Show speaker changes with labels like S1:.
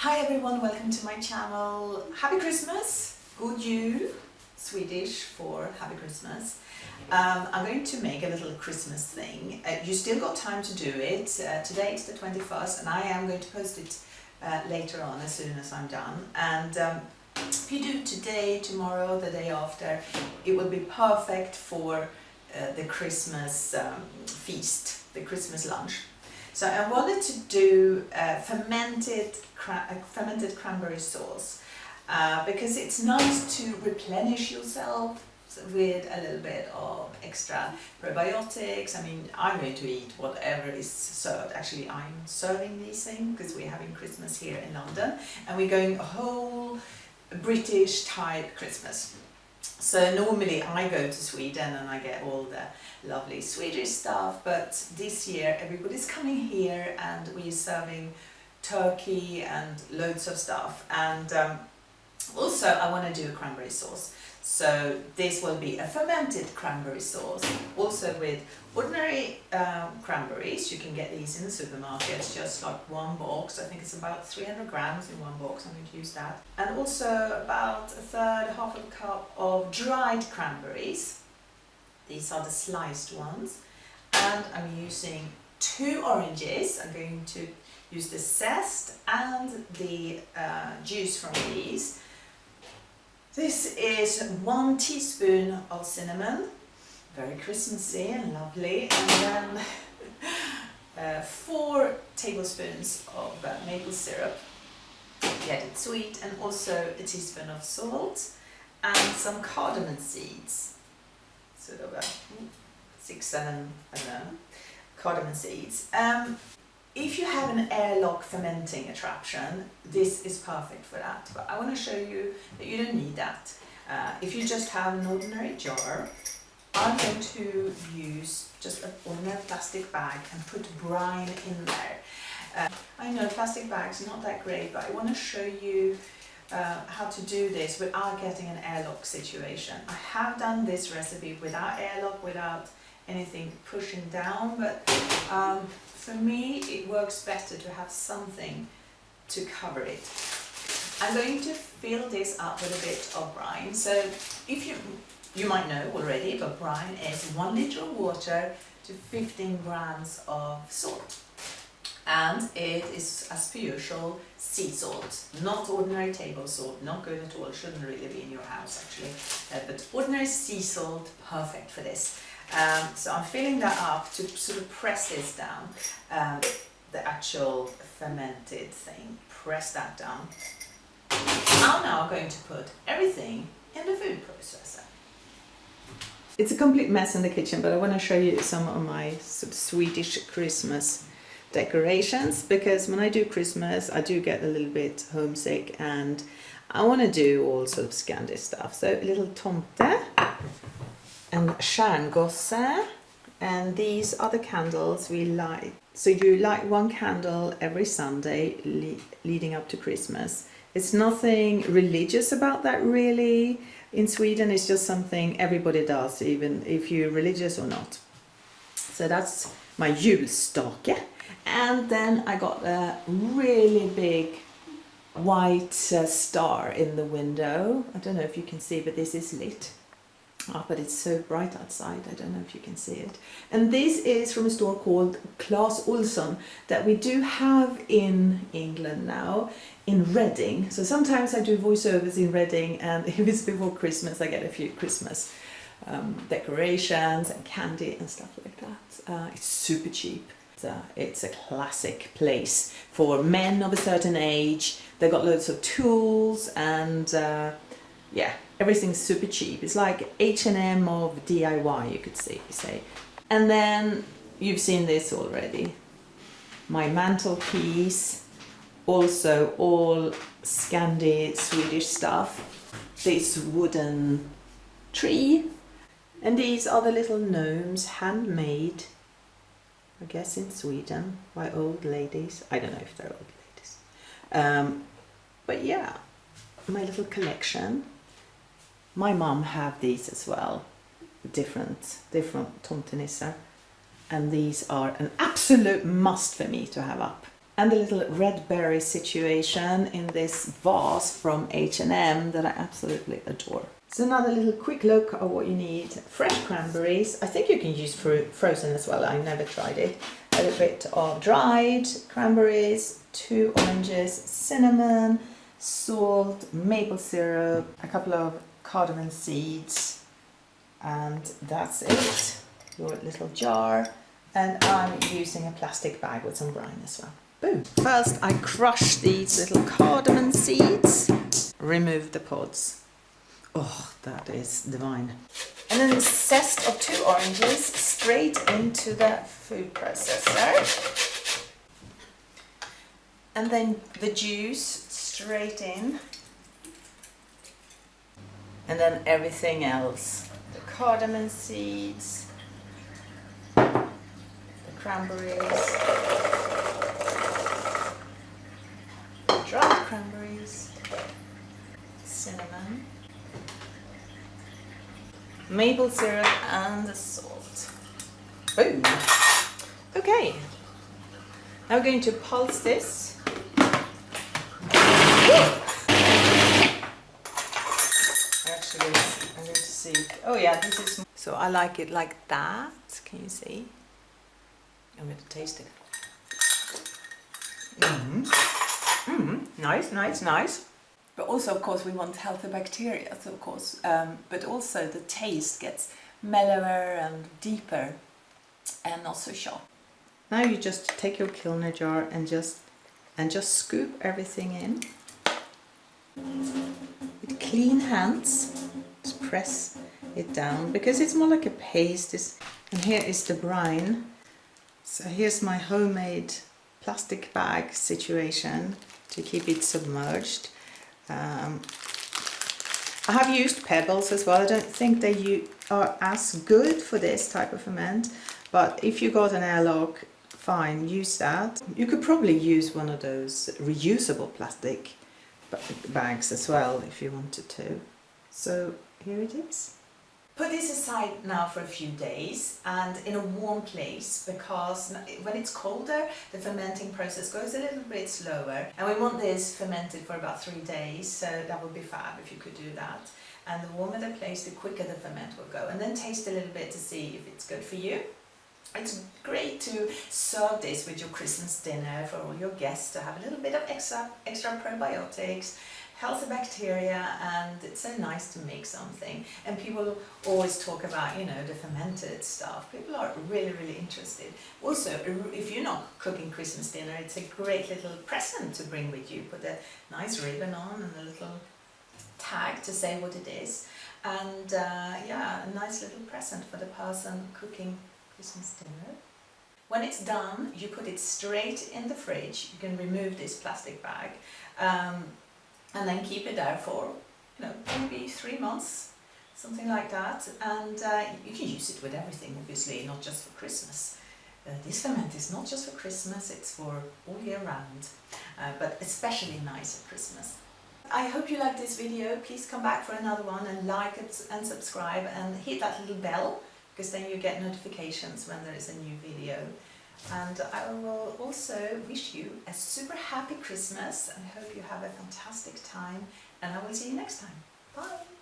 S1: Hi everyone, welcome to my channel. Happy Christmas, God jul, Swedish for Happy Christmas. I'm going to make a little Christmas thing. You still got time to do it. Today it's the 21st and I am going to post it later on as soon as I'm done. And if you do it today, tomorrow, the day after, it will be perfect for the Christmas feast, the Christmas lunch. So I wanted to do fermented cranberry sauce because it's nice to replenish yourself with a little bit of extra probiotics. I mean, I'm going to eat whatever is served. Actually, I'm serving these things because we're having Christmas here in London and we're going a whole British type Christmas. So normally I go to Sweden and I get all the lovely Swedish stuff, but this year everybody's coming here and we're serving turkey and loads of stuff. And also I want to do a cranberry sauce. So this will be a fermented cranberry sauce, also with ordinary cranberries. You can get these in the supermarkets, just like one box. I think it's about 300 grams in one box. I'm going to use that. And also about a third, half a cup of dried cranberries. These are the sliced ones. And I'm using 2 oranges. I'm going to use the zest and the juice from these. This is 1 teaspoon of cinnamon, very Christmassy and lovely, and then 4 tablespoons of maple syrup, get it sweet, and also a teaspoon of salt and some cardamom seeds, sort of 6, 7, I don't know, cardamom seeds. If you have an airlock fermenting attraction, this is perfect for that. But I want to show you that you don't need that. If you just have an ordinary jar, I'm going to use just an ordinary plastic bag and put brine in there. I know plastic bags are not that great, but I want to show you how to do this without getting an airlock situation. I have done this recipe without airlock, without anything pushing down, but for me it works better to have something to cover it. I'm going to fill this up with a bit of brine. So if you might know already, but brine is 1 liter of water to 15 grams of salt. And it is, as per usual, sea salt, not ordinary table salt, not good at all, shouldn't really be in your house actually, but ordinary sea salt, perfect for this. So I'm filling that up to sort of press this down, the actual fermented thing, press that down. I'm now going to put everything in the food processor. It's a complete mess in the kitchen, but I want to show you some of my sort of Swedish Christmas decorations, because when I do Christmas I do get a little bit homesick and I want to do all sort of Scandi stuff. So a little tomte and stjärngosse, and these are the candles we light. So you light 1 candle every Sunday leading up to Christmas. It's nothing religious about that really. In Sweden it's just something everybody does, even if you're religious or not. So that's my julstake. And then I got a really big white star in the window. I don't know if you can see, but this is lit. Oh, but it's so bright outside, I don't know if you can see it. And this is from a store called Clas Ohlson that we do have in England now, in Reading. So sometimes I do voiceovers in Reading, and if it's before Christmas I get a few Christmas decorations and candy and stuff like that. It's super cheap. It's a classic place for men of a certain age. They've got loads of tools and yeah, everything's super cheap. It's like H&M of DIY, you could say. And then you've seen this already. My mantelpiece, also all Scandi Swedish stuff. This wooden tree. And these are the little gnomes, handmade, I guess in Sweden, by old ladies. I don't know if they're old ladies. But yeah, my little collection. My mum have these as well, different tomtenisser, and these are an absolute must for me to have up. And the little red berry situation in this vase from H&M that I absolutely adore. So another little quick look at what you need. Fresh cranberries. I think you can use frozen as well. I never tried it. A little bit of dried cranberries, 2 oranges, cinnamon, salt, maple syrup, a couple of cardamom seeds, and that's it. Your little jar. And I'm using a plastic bag with some brine as well. Boom. First I crush these little cardamom seeds, remove the pods. Oh, that is divine. And then the zest of 2 oranges straight into the food processor. And then the juice straight in. And then everything else. The cardamom seeds, the cranberries, dried cranberries, cinnamon, maple syrup and the salt. Boom! Okay, now we're going to pulse this. Actually, I'm going to see. Oh yeah, this is. So I like it like that. Can you see? I'm going to taste it. Nice, nice, nice. But also, of course, we want healthy bacteria, so of course, but also the taste gets mellower and deeper and not so sharp. Now you just take your Kilner jar and just scoop everything in. With clean hands, just press it down because it's more like a paste. And here is the brine. So here's my homemade plastic bag situation to keep it submerged. I have used pebbles as well. I don't think they are as good for this type of ferment, but if you got an airlock, fine, use that. You could probably use one of those reusable plastic bags as well if you wanted to. So here it is. Put this aside now for a few days and in a warm place, because when it's colder the fermenting process goes a little bit slower, and we want this fermented for about 3 days, so that would be fab if you could do that. And the warmer the place, the quicker the ferment will go. And then taste a little bit to see if it's good for you. It's great to serve this with your Christmas dinner for all your guests, to have a little bit of extra probiotics, healthy bacteria, and it's so nice to make something. And people always talk about, you know, the fermented stuff. People are really, really interested. Also, if you're not cooking Christmas dinner, it's a great little present to bring with you. Put a nice ribbon on and a little tag to say what it is. And yeah, a nice little present for the person cooking Christmas dinner. When it's done, you put it straight in the fridge. You can remove this plastic bag. And then keep it there for, you know, maybe 3 months, something like that. And you can use it with everything, obviously, not just for Christmas. This ferment is not just for Christmas, it's for all year round, but especially nice at Christmas. I hope you liked this video. Please come back for another one and like it and subscribe and hit that little bell, because then you get notifications when there is a new video. And I will also wish you a super happy Christmas and hope you have a fantastic time, and I will see you next time. Bye!